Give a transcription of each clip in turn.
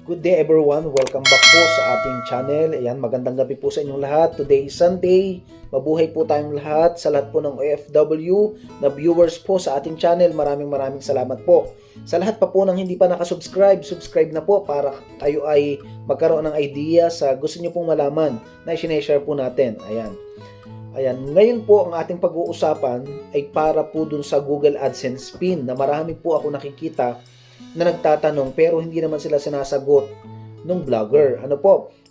Good day everyone, welcome back po sa ating channel. Ayan, magandang gabi po sa inyong lahat. Today is Sunday, mabuhay po tayong lahat. Sa lahat po ng OFW na viewers po sa ating channel, maraming salamat po. Sa lahat pa po ng hindi pa nakasubscribe, subscribe na po para kayo ay magkaroon ng idea sa gusto nyo pong malaman na i-share po natin. Ayan, ngayon po ang ating pag-uusapan ay para po dun sa Google AdSense pin na marami po ako nakikita na nagtatanong pero hindi naman sila sinasagot ng vlogger.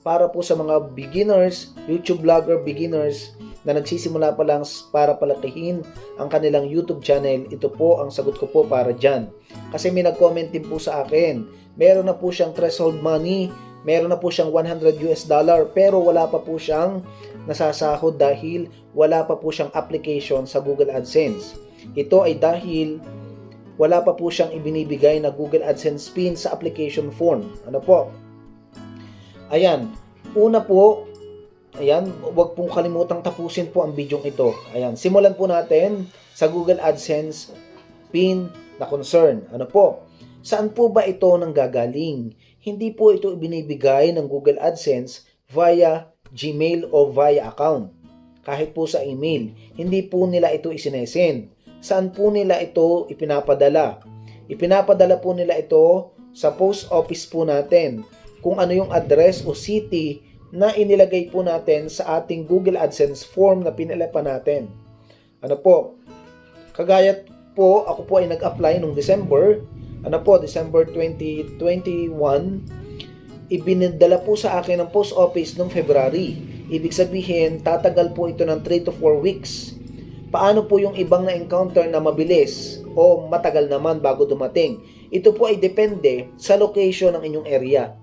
Para po sa mga beginners, YouTube vlogger beginners na nagsisimula pa lang para palakihin ang kanilang YouTube channel, ito po ang sagot ko po para dyan. Kasi may nag-comment din po sa akin, meron na po siyang threshold money, meron na po siyang $100 pero wala pa po siyang nasasahod dahil wala pa po siyang application sa Google AdSense. Ito ay dahil wala pa po siyang ibinibigay na Google AdSense pin sa application form. Ayan, una po, huwag pong kalimutang tapusin po ang video ito. Ayan, simulan po natin sa Google AdSense pin na concern. Saan po ba ito nanggagaling? Hindi po ito ibinibigay ng Google AdSense via Gmail o via account. Kahit po sa email, hindi po nila ito isinesend. Saan po nila ito ipinapadala? Ipinapadala po nila ito sa post office po natin. Kung ano yung address o city na inilagay po natin sa ating Google AdSense form na pinalapan natin. Kagaya po, ako po ay nag-apply noong December. December 2021. Ibinadala po sa akin ng post office noong February. Ibig sabihin, tatagal po ito ng 3 to 4 weeks. Paano po yung ibang na-encounter na mabilis o matagal naman bago dumating? Ito po ay depende sa location ng inyong area.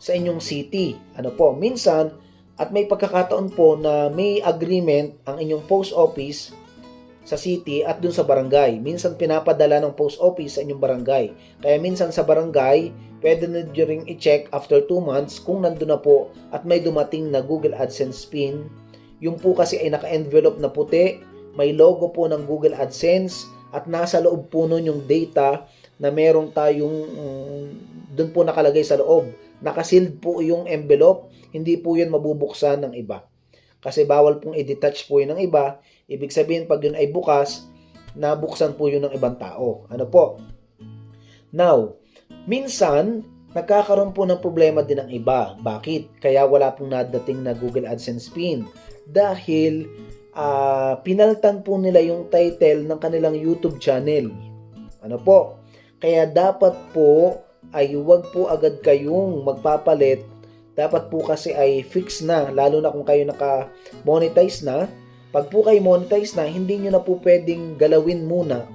Sa inyong city. Minsan, at may pagkakataon po na may agreement ang inyong post office sa city at dun sa barangay. Minsan pinapadala ng post office sa inyong barangay. Kaya minsan sa barangay, pwede na nyo ring i-check after 2 months kung nandun na po at may dumating na Google AdSense pin. Yung po kasi ay naka-envelope na puti, may logo po ng Google AdSense at nasa loob po nun yung data na meron tayong dun po nakalagay sa loob. Nakasealed po yung envelope, hindi po yun mabubuksan ng iba. Kasi bawal pong i-detach po yun ng iba. Ibig sabihin pag yun ay bukas, nabuksan po yun ng ibang tao. Now, minsan, nagkakaroon po ng problema din ang iba. Bakit? Kaya wala pong nadating na Google AdSense pin. Dahil pinaltan po nila yung title ng kanilang YouTube channel. Kaya dapat po ay huwag po agad kayong magpapalit. Dapat po kasi ay fix na, lalo na kung kayo naka-monetize na. Pag po kayo monetize na, hindi nyo na po pwedeng galawin muna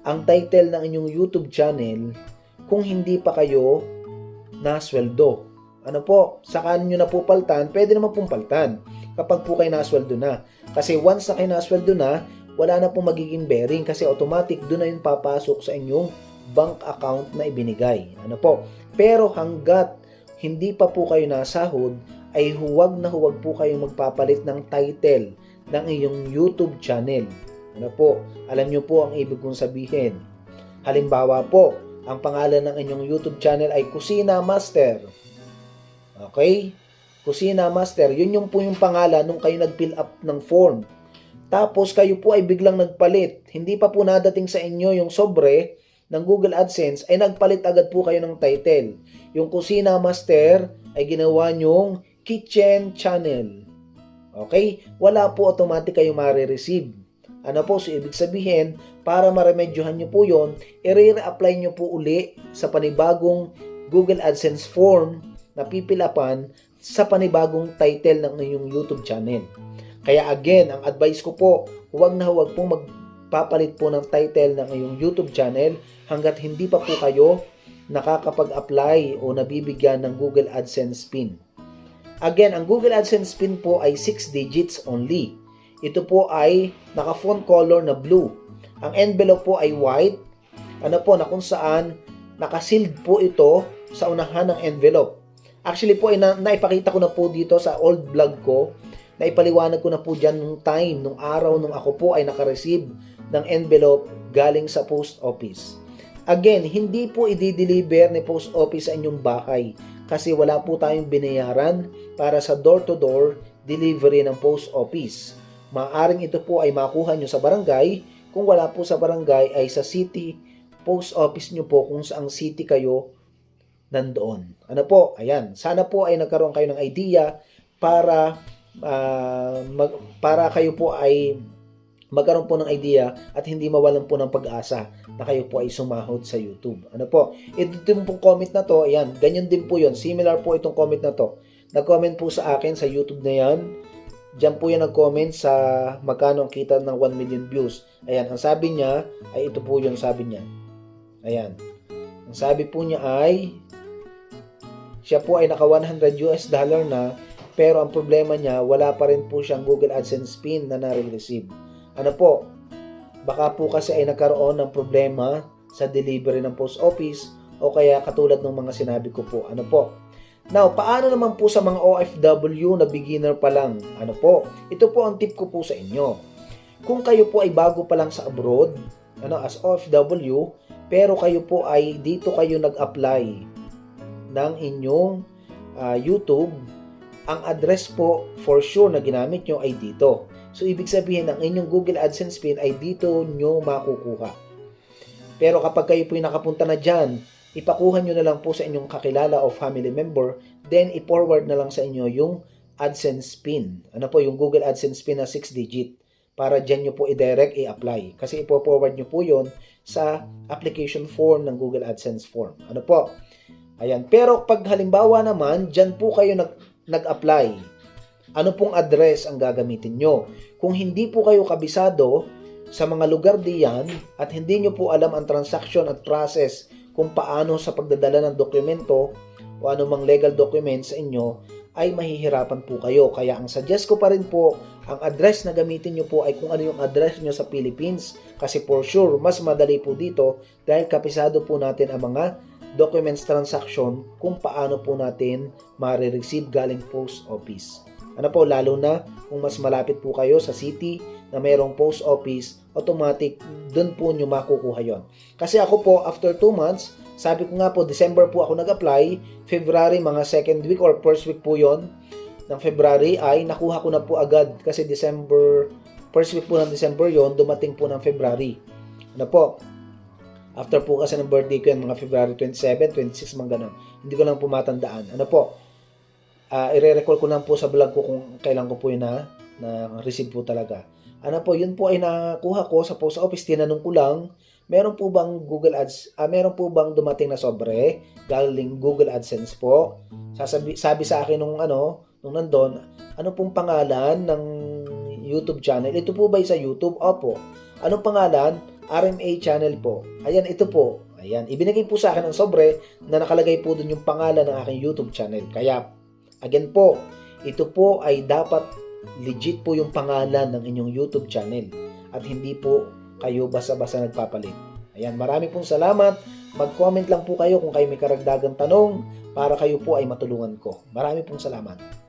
ang title ng inyong YouTube channel kung hindi pa kayo nasweldo. Saka nyo na po paltan, pwede naman pong paltan kapag po kayo nasweldo na. Kasi once na kayo nasweldo na, wala na pong magiging bearing kasi automatic doon na yung papasok sa inyong bank account na ibinigay. Pero hanggat hindi pa po kayo nasahod, ay huwag na huwag po kayong magpapalit ng title ng iyong YouTube channel. Alam nyo po ang ibig kong sabihin. Halimbawa po, ang pangalan ng inyong YouTube channel ay Kusina Master. Kusina Master, yun yung po yung pangalan nung kayo nag-fill up ng form. Tapos kayo po ay biglang nagpalit. Hindi pa po nadating sa inyo yung sobre ng Google AdSense, ay nagpalit agad po kayo ng title. Yung Kusina Master ay ginawa nyong Kitchen Channel. Wala po automatic kayo marireceive. So ibig sabihin, para maremedyohan nyo po yun, i-re-apply nyo po uli sa panibagong Google AdSense form na pipilapan sa panibagong title ng inyong YouTube channel. Kaya again, ang advice ko po, huwag na huwag pong magpapalit po ng title ng inyong YouTube channel hanggat hindi pa po kayo nakakapag-apply o nabibigyan ng Google AdSense pin. Again, ang Google AdSense pin po ay 6 digits only. Ito po ay naka-font color na blue. Ang envelope po ay white. Na kung saan naka-sealed po ito sa unahan ng envelope. Actually po, naipakita ko na po dito sa old vlog ko, na ipaliwanag ko na po dyan nung time, nung araw, nung ako po ay naka-receive ng envelope galing sa post office. Again, hindi po i-deliver ni post office sa inyong bahay kasi wala po tayong binayaran para sa door-to-door delivery ng post office. Maaring ito po ay makuha nyo sa barangay. Kung wala po sa barangay ay sa city post office nyo po kung saang city kayo nandoon. Ano po? Ayan. Sana po ay nagkaroon kayo ng idea para para kayo po ay magkaroon po ng idea at hindi mawalan po ng pag-asa na kayo po ay sumahod sa YouTube. Ano po? Ito din pong comment na to, ayan, ganyan din po yun. Similar po itong comment na to. Nag-comment po sa akin sa YouTube na yan. Diyan po yan nag-comment sa magkano ang kita ng 1 million views. Ayan, ang sabi niya ay ito po yung sabi niya. Ayan. Ang sabi po niya ay siya po ay naka $100 na, pero ang problema niya, wala pa rin po siyang Google AdSense pin na nare-receive. Ano po? Baka po kasi ay nagkaroon ng problema sa delivery ng post office o kaya katulad ng mga sinabi ko po. Ano po? Now, paano naman po sa mga OFW na beginner pa lang? Ano po? Ito po ang tip ko po sa inyo. Kung kayo po ay bago pa lang sa abroad, as OFW, pero kayo po ay dito kayo nag-apply ng inyong YouTube, ang address po for sure na ginamit nyo ay dito. So, ibig sabihin, ang inyong Google AdSense pin ay dito nyo makukuha. Pero kapag kayo po nakapunta na dyan, ipakuha nyo na lang po sa inyong kakilala o family member, then i-forward na lang sa inyo yung AdSense pin. Ano po, yung Google AdSense pin na 6-digit. Para dyan nyo po i-direct, i-apply. Kasi ipo-forward nyo po yon sa application form ng Google AdSense form. Ano po? Ayan. Pero pag halimbawa naman, dyan po kayo nag-apply. Ano pong address ang gagamitin nyo? Kung hindi po kayo kabisado sa mga lugar diyan at hindi nyo po alam ang transaction at process kung paano sa pagdadala ng dokumento o anumang legal documents sa inyo, ay mahihirapan po kayo. Kaya ang suggest ko pa rin po, ang address na gamitin nyo po ay kung ano yung address nyo sa Philippines. Kasi for sure, mas madali po dito dahil kabisado po natin ang mga documents transaction kung paano po natin ma-receive galing post office. Ano po, lalo na kung mas malapit po kayo sa city na mayroong post office, automatic, dun po nyo makukuha yon. Kasi ako po, after 2 months, sabi ko nga po, December po ako nag-apply, February, mga second week or first week po yon ng February ay nakuha ko na po agad. Kasi December, first week po ng December yon, dumating po ng February. Ano po, after po kasi ng birthday ko yan, mga February 27, 26, mga ganun. Hindi ko lang po matandaan. Ano po, i-recall ko lang po sa vlog ko kung kailan ko po yun na-receive po talaga. Ano po, yun po ay nakuha ko sa post office. Tinanong ko lang, meron po bang Google Ads, meron po bang dumating na sobre galing Google AdSense po? Sabi sa akin nung nandun, ano pong pangalan ng YouTube channel? Ito po ba sa YouTube? Opo. Anong pangalan? RMA channel po. Ayan, ito po. Ayan, ibinigay po sa akin ang sobre na nakalagay po dun yung pangalan ng aking YouTube channel. Kaya, again po, ito po ay dapat legit po yung pangalan ng inyong YouTube channel at hindi po kayo basta-basta nagpapalit. Ayan, marami pong salamat. Mag-comment lang po kayo kung kayo may karagdagang tanong para kayo po ay matulungan ko. Marami pong salamat.